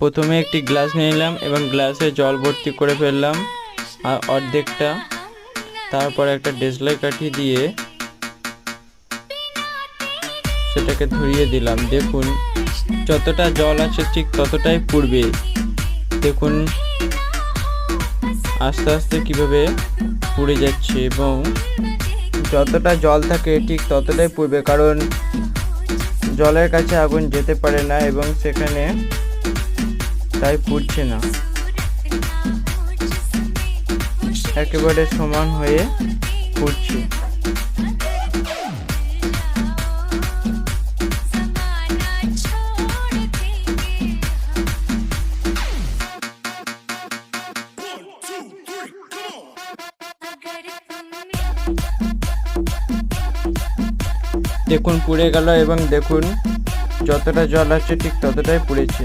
প্রথমে একটি গ্লাস নিয়ে নিলাম এবং গ্লাসে জল ভর্তি করে ফেললাম আর অর্ধেকটা। তারপর একটা দেশলাই কাঠি দিয়ে সেটাকে ধরিয়ে দিলাম। দেখুন যতটা জল আছে ঠিক ততটাই পুড়বে। দেখুন আস্তে আস্তে কিভাবে পুড়ে যাচ্ছে এবং যতটা জল থাকে ঠিক ততটাই পুড়বে, কারণ জলের কাছে আগুন যেতে পারে না এবং সেখানে তাই পুড়ছে না, একেবারে সমান হয়ে পুড়ছে। দেখুন পুড়ে গেল এবং দেখুন যতটা জল আছে ঠিক ততটাই পুড়েছে।